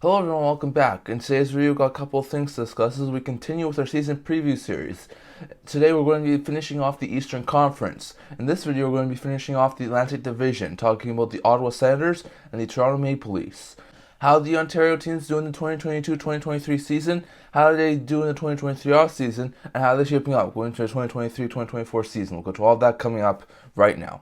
Hello everyone, welcome back. In today's video, we've got a couple of things to discuss as we continue with our season preview series. Today we're going to be finishing off the Eastern Conference. In this video, we're going to be finishing off the Atlantic Division, talking about the Ottawa Senators and the Toronto Maple Leafs. How the Ontario teams do in the 2022-2023 season, how did they do in the 2023 offseason, and how are they shaping up going into the 2023-2024 season. We'll go to all of that coming up right now.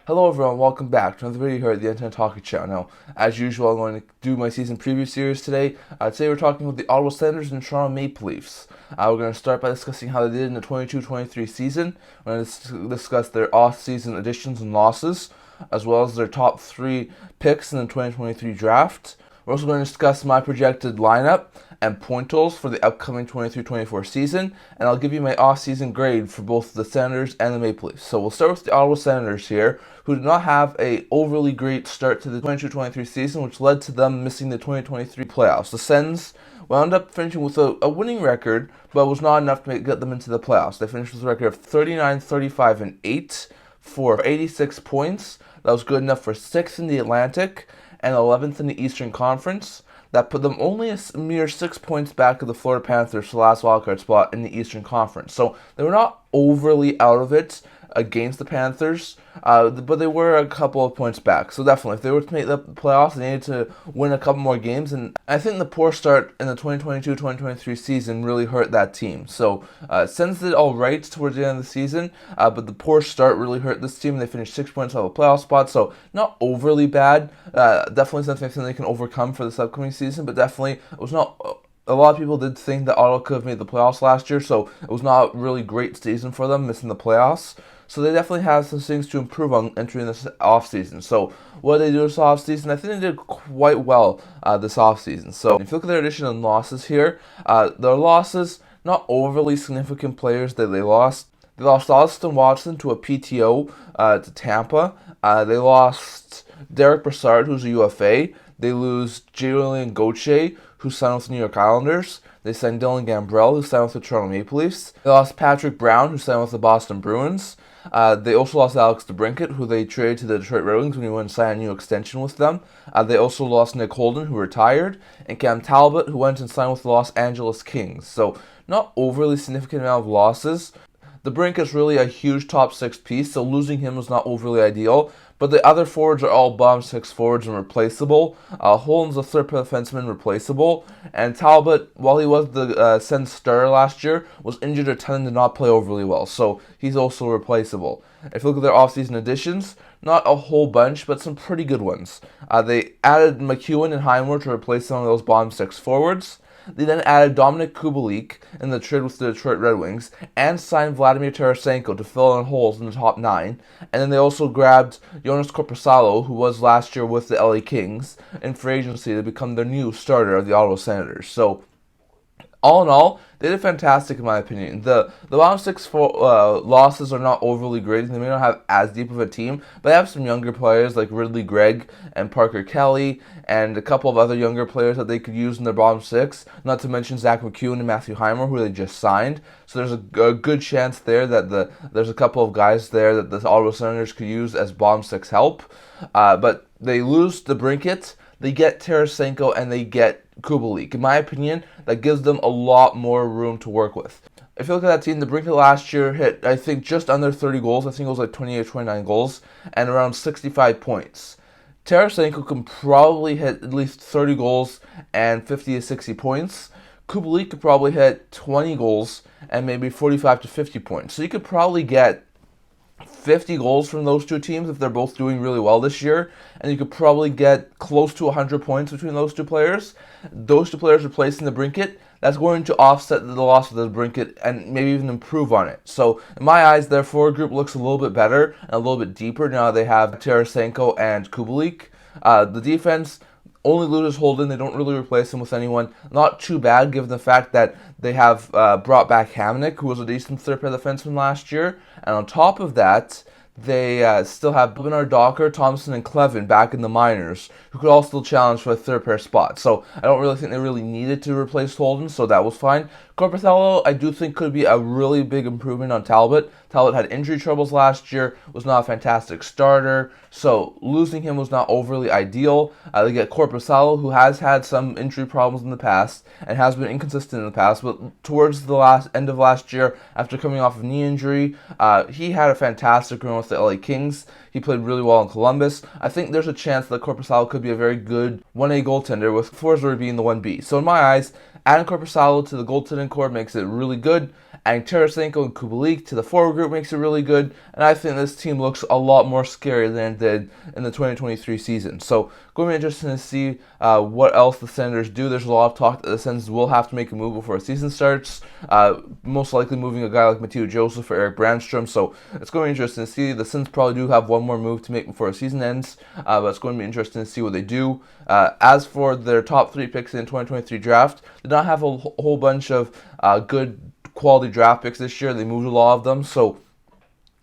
Hello everyone, welcome back to another video here at the Internet Talkie Channel. Now, as usual, I'm going to do my season preview series today. Today we're talking about the Ottawa Senators and Toronto Maple Leafs. We're going to start by discussing how they did in the 22-23 season. We're going to discuss their off-season additions and losses, as well as their top 3 picks in the 2023 draft. We're also going to discuss my projected lineup and point totals for the upcoming 23-24 season, and I'll give you my off-season grade for both the Senators and the Maple Leafs. So we'll start with the Ottawa Senators here, who did not have a overly great start to the 22-23 season, which led to them missing the 2023 playoffs. The Sens wound up finishing with a winning record, but was not enough to get them into the playoffs. They finished with a record of 39-35-8 for 86 points. That was good enough for 6th in the Atlantic and 11th in the Eastern Conference. That put them only a mere 6 points back of the Florida Panthers for the last wildcard spot in the Eastern Conference. So they were not overly out of it against the Panthers, but they were a couple of points back. So definitely, if they were to make the playoffs, they needed to win a couple more games. And I think the poor start in the 2022-2023 season really hurt that team. So Sens did all right towards the end of the season, but the poor start really hurt this team. They finished 6 points out of a playoff spot, so not overly bad. Definitely something they can overcome for this upcoming season, but definitely it was not. A lot of people did think that Ottawa could have made the playoffs last year, so it was not a really great season for them, missing the playoffs. So they definitely have some things to improve on entering this offseason. So what did they do this offseason? I think they did quite well this offseason. So if you look at their addition and losses here, their losses, not overly significant players that they lost. They lost Austin Watson to a PTO to Tampa. They lost Derek Brassard, who's a UFA. They lose Julien Gauthier, who signed with the New York Islanders. They signed Dylan Gambrell, who signed with the Toronto Maple Leafs. They lost Patrick Brown, who signed with the Boston Bruins. They also lost Alex DeBrincat, who they traded to the Detroit Red Wings when he went and signed a new extension with them. They also lost Nick Holden, who retired, and Cam Talbot, who went and signed with the Los Angeles Kings. So not overly significant amount of losses. DeBrincat is really a huge top 6 piece, so losing him was not overly ideal. But the other forwards are all bottom 6 forwards and replaceable. Holden's a third pair defenseman, replaceable. And Talbot, while he was the Sens starter last year, was injured or tended to not play overly well. So he's also replaceable. If you look at their offseason additions, not a whole bunch, but some pretty good ones. They added McEwen and Highmore to replace some of those bottom 6 forwards. They then added Dominik Kubalik in the trade with the Detroit Red Wings and signed Vladimir Tarasenko to fill in holes in the top 9. And then they also grabbed Joonas Korpisalo, who was last year with the LA Kings, in free agency to become their new starter of the Ottawa Senators. So all in all, they did fantastic in my opinion. The bottom 6 losses are not overly great. They may not have as deep of a team, but they have some younger players like Ridley Gregg and Parker Kelly and a couple of other younger players that they could use in their bottom 6, not to mention Zach McEwen and Matthew Highmore, who they just signed. So there's a good chance there that there's a couple of guys there that the Ottawa Senators could use as bottom 6 help. But they lose DeBrincat, they get Tarasenko, and they get Kubalik. In my opinion, that gives them a lot more room to work with. If you look at that team, DeBrincat last year hit, I think, just under 30 goals. I think it was like 28 or 29 goals and around 65 points. Tarasenko can probably hit at least 30 goals and 50 to 60 points. Kubalik could probably hit 20 goals and maybe 45 to 50 points. So you could probably get 50 goals from those two teams if they're both doing really well this year, and you could probably get close to 100 points between those two players. Those two players replacing DeBrincat, that's going to offset the loss of the DeBrincat and maybe even improve on it. So in my eyes, their forward group looks a little bit better and a little bit deeper now they have Tarasenko and Kubalik. The defense only loses Holden. They don't really replace him with anyone. Not too bad, given the fact that they have brought back Hamonic, who was a decent third-pair defenseman last year. And on top of that, they still have Bernard Docker, Thompson, and Clevin back in the minors, who could all still challenge for a third-pair spot. So I don't really think they really needed to replace Holden, so that was fine. Korpisalo, I do think, could be a really big improvement on Talbot. Talbot had injury troubles last year, was not a fantastic starter, so losing him was not overly ideal. They get Korpisalo, who has had some injury problems in the past and has been inconsistent in the past, but towards the end of last year, after coming off of knee injury, he had a fantastic run with the LA Kings. He played really well in Columbus. I think there's a chance that Korpisalo could be a very good 1A goaltender, with Forsberg being the 1B. So in my eyes, adding Korpisalo to the goaltending core makes it really good. Adding Tarasenko and Kubalik to the forward group makes it really good. And I think this team looks a lot more scary than it did in the 2023 season. So going to be interesting to see what else the Senators do. There's a lot of talk that the Senators will have to make a move before the season starts. Most likely moving a guy like Matthew Joseph or Eric Brandstrom. So it's going to be interesting to see. The Sens probably do have one more move to make before the season ends. But it's going to be interesting to see what they do. As for their top 3 picks in the 2023 draft, they don't have a whole bunch of good quality draft picks this year. They moved a lot of them. So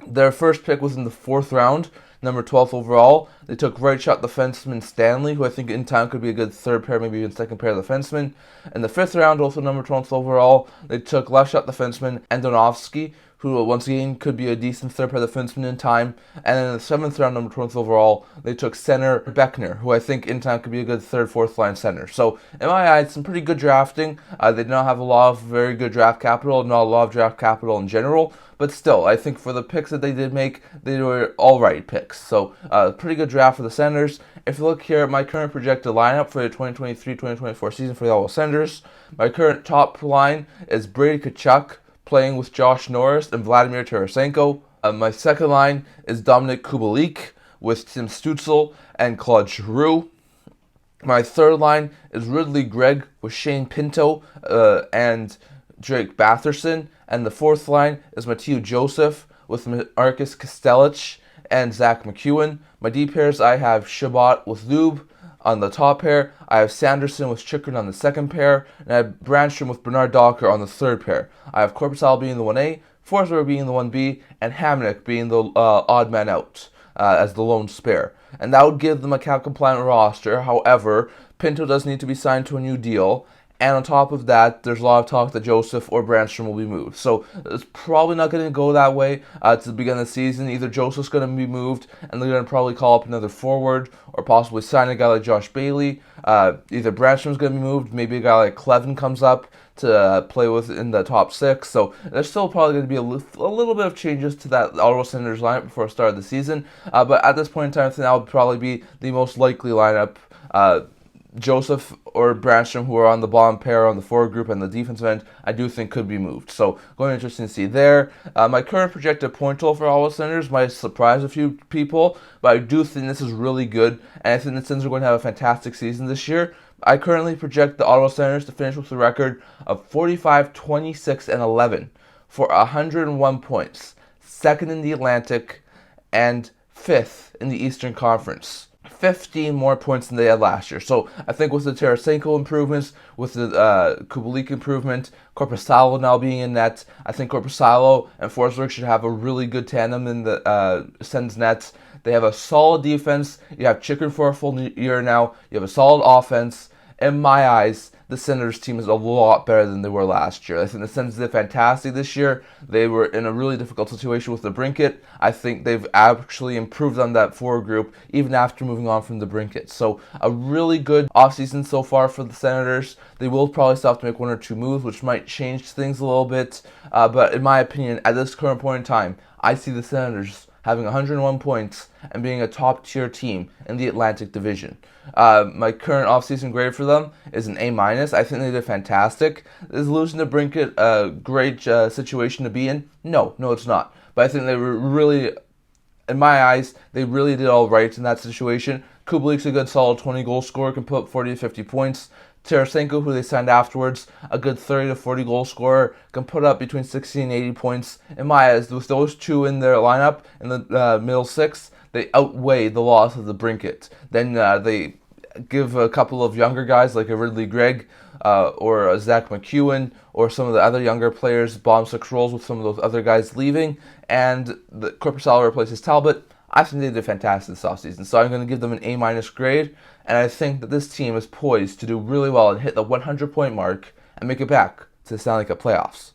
their first pick was in the 4th round, number 12th overall. They took right shot defenseman Stanley, who I think in time could be a good 3rd pair, maybe even 2nd pair of defensemen. In the 5th round, also number 12th overall, they took left shot defenseman Andonovsky, who once again could be a decent 3rd pair defenseman in time. And in the 7th round, number 20th overall, they took center Beckner, who I think in time could be a good 3rd, 4th line center. So in my eyes, some pretty good drafting. They did not have a lot of very good draft capital, not a lot of draft capital in general. But still, I think for the picks that they did make, they were alright picks. So pretty good draft for the Senators. If you look here at my current projected lineup for the 2023-2024 season for the Ottawa Senators, my current top line is Brady Tkachuk, playing with Josh Norris and Vladimir Tarasenko. My second line is Dominic Kubalik with Tim Stützle and Claude Giroux. My third line is Ridley Gregg with Shane Pinto and Drake Batherson. And the fourth line is Matthew Joseph with Marcus Kastelic and Zach McEwen. My D pairs, I have Shabbat with Lube on the top pair. I have Sanderson with Chikrin on the second pair. And I have Brandstrom with Bernard Docker on the third pair. I have Korpisalo being the 1A, Forsberg being the 1B, and Hamonic being the odd man out as the lone spare. And that would give them a cap-compliant roster. However, Pinto does need to be signed to a new deal. And on top of that, there's a lot of talk that Joseph or Brandstrom will be moved. So it's probably not going to go that way to the beginning of the season. Either Joseph's going to be moved, and they're going to probably call up another forward, or possibly sign a guy like Josh Bailey. Either Brandstrom's going to be moved, maybe a guy like Clevin comes up to play with in the top 6. So there's still probably going to be a little bit of changes to that Ottawa Senators lineup before the start of the season. But at this point in time, I think that would probably be the most likely lineup. Joseph or Brandstrom, who are on the bottom pair on the forward group and the defensive end, I do think could be moved. So going to be interesting to see there. My current projected point total for Ottawa Senators might surprise a few people, but I do think this is really good, and I think the Sens are going to have a fantastic season this year. I currently project the Ottawa Senators to finish with a record of 45, 26, and 11 for 101 points, second in the Atlantic and fifth in the Eastern Conference. 15 more points than they had last year. So I think with the Tarasenko improvements, with the Kubalik improvement, Korpisalo now being in net, I think Korpisalo and Forsberg should have a really good tandem in the Sens nets. They have a solid defense. You have Chikrin for a full year now. You have a solid offense. In my eyes, the Senators team is a lot better than they were last year. I think the Senators did fantastic this year. They were in a really difficult situation with DeBrincat. I think they've actually improved on that forward group even after moving on from DeBrincat. So a really good offseason so far for the Senators. They will probably still have to make one or two moves, which might change things a little bit. But in my opinion, at this current point in time, I see the Senators having 101 points and being a top-tier team in the Atlantic Division. My current offseason grade for them is an A-. I think they did fantastic. Is losing to DeBrincat a great situation to be in? No, it's not. But I think they were really, in my eyes, they really did all right in that situation. Kubalik's a good solid 20-goal scorer, can put up 40 to 50 points. Tarasenko, who they signed afterwards, a good 30 to 40 goal scorer, can put up between 60 and 80 points. In my eyes, with those two in their lineup in the middle six, they outweigh the loss of DeBrincat. Then they give a couple of younger guys like a Ridley Gregg or a Zach McEwen or some of the other younger players bottom 6 roles with some of those other guys leaving, and the Korpisalo replaces Talbot. I think they did fantastic this offseason, so I'm going to give them an A- grade, and I think that this team is poised to do really well and hit the 100-point mark and make it back to the Stanley Cup playoffs.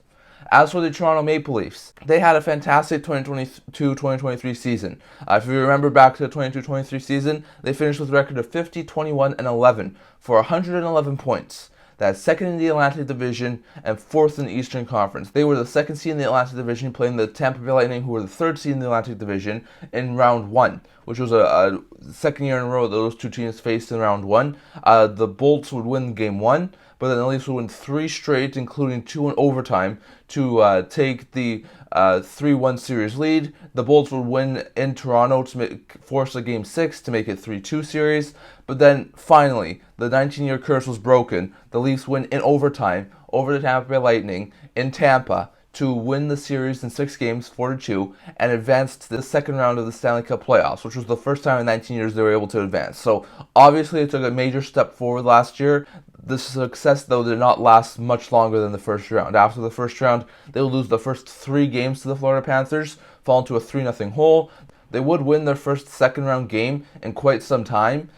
As for the Toronto Maple Leafs, they had a fantastic 2022-2023 season. If you remember back to the 2022-23 season, they finished with a record of 50, 21, and 11 for 111 points. That's second in the Atlantic Division and fourth in the Eastern Conference. They were the second seed in the Atlantic Division, playing the Tampa Bay Lightning, who were the third seed in the Atlantic Division, in round one, which was a second year in a row that those two teams faced in round one. The Bolts would win game one, but then the Leafs would win 3 straight, including 2 in overtime, to take the 3-1 series lead. The Bolts would win in Toronto to force a Game 6 to make it 3-2 series. But then, finally, the 19-year curse was broken. The Leafs win in overtime over the Tampa Bay Lightning in Tampa to win the series in 6 games, 4-2, and advance to the second round of the Stanley Cup playoffs, which was the first time in 19 years they were able to advance. So, obviously, it took a major step forward last year. The success, though, did not last much longer than the first round. After the first round, they would lose the first 3 games to the Florida Panthers, fall into a 3-0 hole. They would win their first second-round game in quite some time,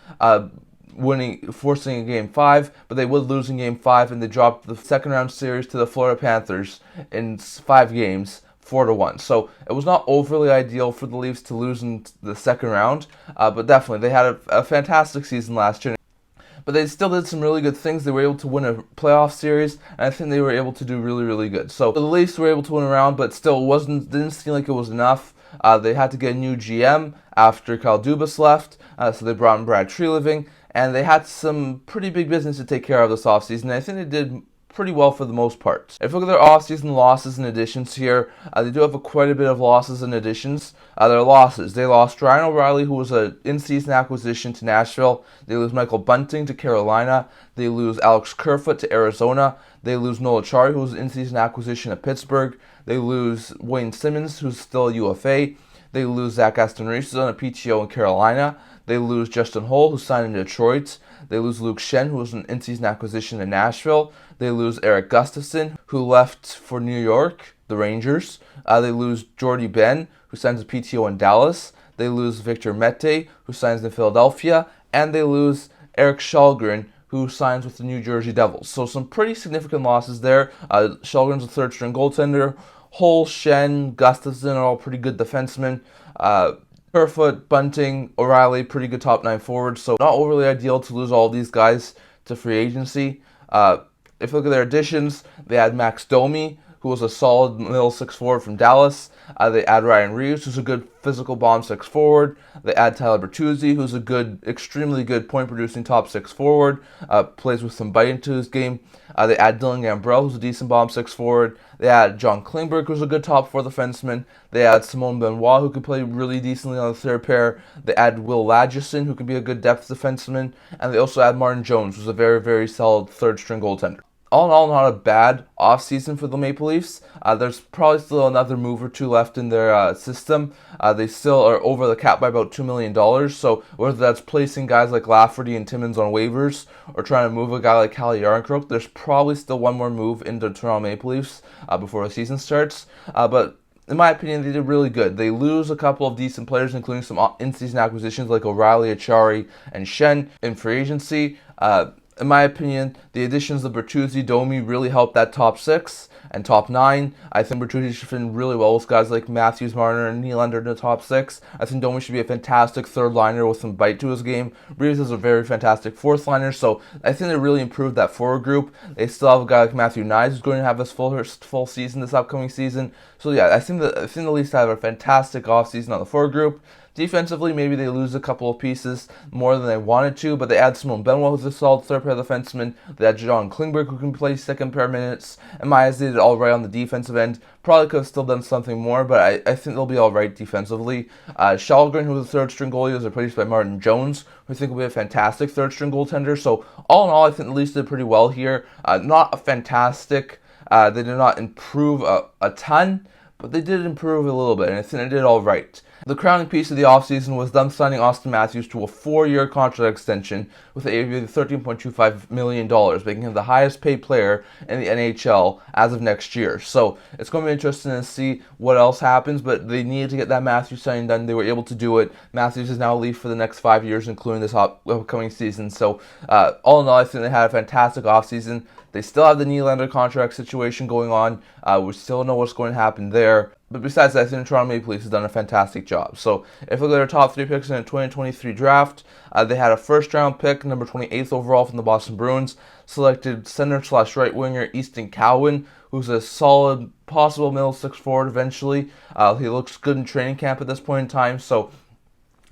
forcing a Game 5, but they would lose in Game 5, and they dropped the second-round series to the Florida Panthers in 5 games, 4-1. So it was not overly ideal for the Leafs to lose in the second round, but definitely they had a fantastic season last year. But they still did some really good things. They were able to win a playoff series, and I think they were able to do really, really good. So the Leafs were able to win a round, but still didn't seem like it was enough. They had to get a new GM after Kyle Dubas left, so they brought in Brad Treliving, and they had some pretty big business to take care of this offseason, and I think they did pretty well for the most part. If you look at their offseason losses and additions here, they do have quite a bit of losses and additions. Their losses: they lost Ryan O'Reilly, who was an in-season acquisition, to Nashville. They lose Michael Bunting to Carolina. They lose Alex Kerfoot to Arizona. They lose Noel Acciari, who was an in-season acquisition at Pittsburgh. They lose Wayne Simmons, who's still a UFA. They lose Zach Aston-Reese on a PTO in Carolina. They lose Justin Holl, who signed in Detroit. They lose Luke Schenn, who was an in-season acquisition in Nashville. They lose Eric Gustafsson, who left for New York, the Rangers. They lose Jordy Ben, who signs a PTO in Dallas. They lose Victor Mete, who signs in Philadelphia. And they lose Eric Källgren, who signs with the New Jersey Devils. So some pretty significant losses there. Källgren's a third-string goaltender. Holl, Schenn, Gustafsson are all pretty good defensemen. Kerfoot, Bunting, O'Reilly, pretty good top 9 forwards. So not overly ideal to lose all these guys to free agency. If you look at their additions, they had Max Domi, who was a solid middle 6 forward from Dallas. They add Ryan Reeves, who's a good physical bomb 6 forward. They add Tyler Bertuzzi, who's a good, extremely good point-producing top 6 forward. Plays with some bite into his game. They add Dylan Gambrell, who's a decent bomb 6 forward. They add John Klingberg, who's a good top 4 defenseman. They add Simone Benoit, who can play really decently on the third pair. They add Will Lagesson, who can be a good depth defenseman. And they also add Martin Jones, who's a very, very solid third-string goaltender. All in all, not a bad offseason for the Maple Leafs. There's probably still another move or two left in their system. They still are over the cap by about $2 million. So whether that's placing guys like Lafferty and Timmins on waivers or trying to move a guy like Calle Jarnkrok, there's probably still one more move into the Toronto Maple Leafs before the season starts. But in my opinion, they did really good. They lose a couple of decent players, including some in-season acquisitions like O'Reilly, Acciari, and Schenn in free agency. In my opinion, the additions of Bertuzzi, Domi really helped that top 6 and top 9. I think Bertuzzi should fit in really well with guys like Matthews, Marner, and Nylander in the top 6. I think Domi should be a fantastic third liner with some bite to his game. Reeves is a very fantastic fourth liner, so I think they really improved that forward group. They still have a guy like Matthew Knies who's going to have his full season this upcoming season. So yeah, I think the Leafs have a fantastic offseason on the forward group. Defensively, maybe they lose a couple of pieces more than they wanted to, but they add Simone Benoit, who's a solid third-pair defenseman. They add John Klingberg, who can play second-pair minutes. And my eyes, they did all right on the defensive end. Probably could have still done something more, but I think they'll be all right defensively. Källgren, who's a third-string goalie, was replaced by Martin Jones, who I think will be a fantastic third-string goaltender. So all in all, I think the Leafs did pretty well here. Not a fantastic. They did not improve a ton, but they did improve a little bit, and I think they did all right. The crowning piece of the offseason was them signing Austin Matthews to a 4-year contract extension with a $13.25 million, making him the highest paid player in the NHL as of next year. So it's going to be interesting to see what else happens, but they needed to get that Matthews signing done. They were able to do it. Matthews is now leaving for the next 5 years, including this upcoming season. So all in all, I think they had a fantastic offseason. They still have the Nylander contract situation going on. We still don't know what's going to happen there. But besides that, I think the Toronto Maple Leafs has done a fantastic job. So if we look at their top 3 picks in the 2023 draft, they had a first-round pick, number 28th overall from the Boston Bruins, selected center/right winger Easton Cowan, who's a solid, possible middle six forward eventually. He looks good in training camp at this point in time. So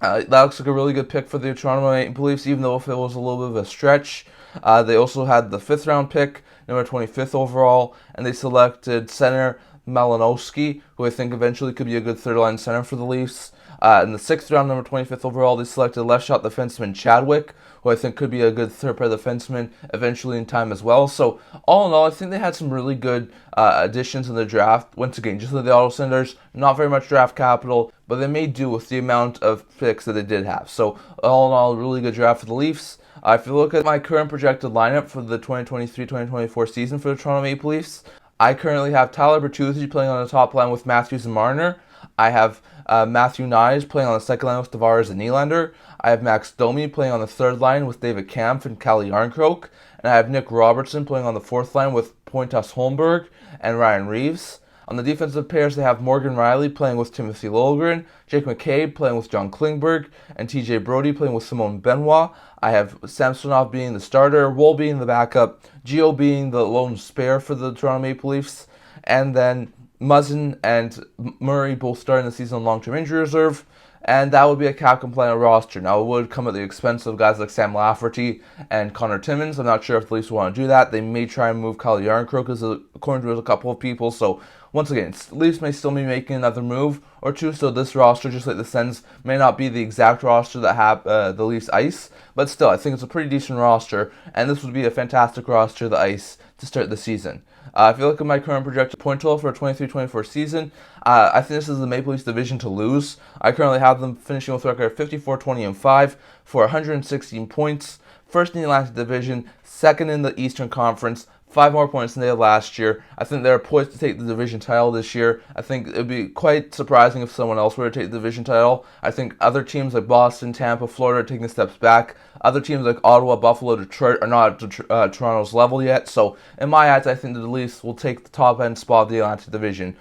that looks like a really good pick for the Toronto Maple Leafs, even though if it was a little bit of a stretch. They also had the 5th-round pick, number 25th overall, and they selected center Malinowski, who I think eventually could be a good third-line center for the Leafs. In the 6th round, number 25th overall, they selected left-shot defenseman Chadwick, who I think could be a good third-pair defenseman eventually in time as well. So all in all, I think they had some really good additions in the draft. Once again, just like the Ottawa Senators, not very much draft capital, but they made do with the amount of picks that they did have. So all in all, a really good draft for the Leafs. If you look at my current projected lineup for the 2023-2024 season for the Toronto Maple Leafs, I currently have Tyler Bertuzzi playing on the top line with Matthews and Marner. I have Matthew Knies playing on the second line with Tavares and Nylander. I have Max Domi playing on the third line with David Kampf and Kalle Yarncroke. And I have Nick Robertson playing on the fourth line with Pontus Holmberg and Ryan Reeves. On the defensive pairs, they have Morgan Rielly playing with Timothy Liljegren, Jake McCabe playing with John Klingberg, and TJ Brody playing with Simone Benoit. I have Samsonov being the starter, Woll being the backup, Gio being the lone spare for the Toronto Maple Leafs, and then Muzzin and Murray both starting the season on long-term injury reserve. And that would be a cap-compliant roster. Now, it would come at the expense of guys like Sam Lafferty and Connor Timmins. I'm not sure if the Leafs want to do that. They may try and move Kalle Yarncroke, according to a couple of people. So, once again, the Leafs may still be making another move or two. So, this roster, just like the Sens, may not be the exact roster that have the Leafs ice. But still, I think it's a pretty decent roster. And this would be a fantastic roster, the ice, to start the season. If you look at my current projected point total for a 23-24 season, I think this is the Maple Leafs division to lose. I currently have them finishing with a record of 54-20-5 for 116 points. First in the Atlantic Division, second in the Eastern Conference, 5 more points than they had last year. I think they're poised to take the division title this year. I think it would be quite surprising if someone else were to take the division title. I think other teams like Boston, Tampa, Florida are taking steps back. Other teams like Ottawa, Buffalo, Detroit are not at Toronto's level yet. So in my eyes, I think the Leafs will take the top end spot of the Atlantic Division,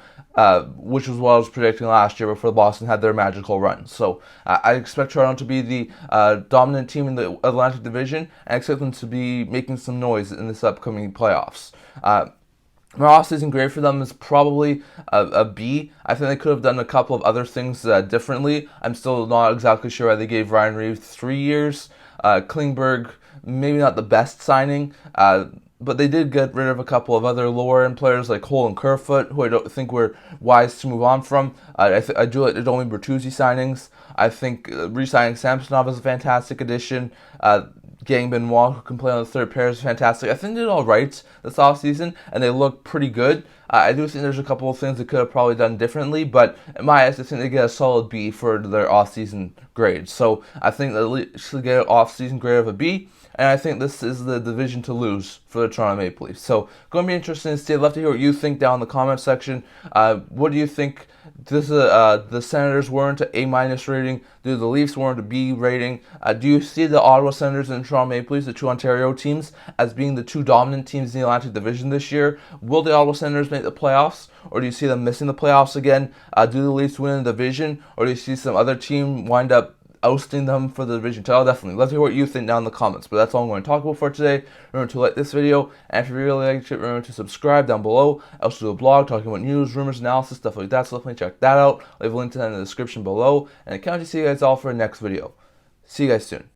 which was what I was predicting last year before Boston had their magical run. So I expect Toronto to be the dominant team in the Atlantic Division, and I expect them to be making some noise in this upcoming playoffs. My offseason grade for them is probably a B. I think they could have done a couple of other things differently. I'm still not exactly sure why they gave Ryan Reeves 3 years. Klingberg, maybe not the best signing, but they did get rid of a couple of other lower-end players like Cole and Kerfoot, who I don't think were wise to move on from. I do like the Domi Bertuzzi signings. I think re-signing Samsonov is a fantastic addition. Getting Benoit, who can play on the third pair, is fantastic. I think they did all right this offseason, and they look pretty good. I do think there's a couple of things they could have probably done differently, but in my eyes, I think they get a solid B for their offseason grade. So I think they should get an offseason grade of a B, and I think this is the division to lose for the Toronto Maple Leafs. So going to be interesting to see. I'd love to hear what you think down in the comment section. What do you think the Senators warrant an A- rating? Do the Leafs warrant a B rating? Do you see the Ottawa Senators and Toronto Maple Leafs, the two Ontario teams, as being the two dominant teams in the Atlantic Division this year? Will the Ottawa Senators make the playoffs, or do you see them missing the playoffs again? Do the Leafs win the division, or do you see some other team wind up ousting them for the division title? Definitely. Let's hear what you think down in the comments. But that's all I'm going to talk about for today. Remember to like this video, and if you really liked it, remember to subscribe down below. I also do a blog talking about news, rumors, analysis, stuff like that, so definitely check that out. Leave a link to that in the description below, and I can't wait to see you guys all for the next video. See you guys soon.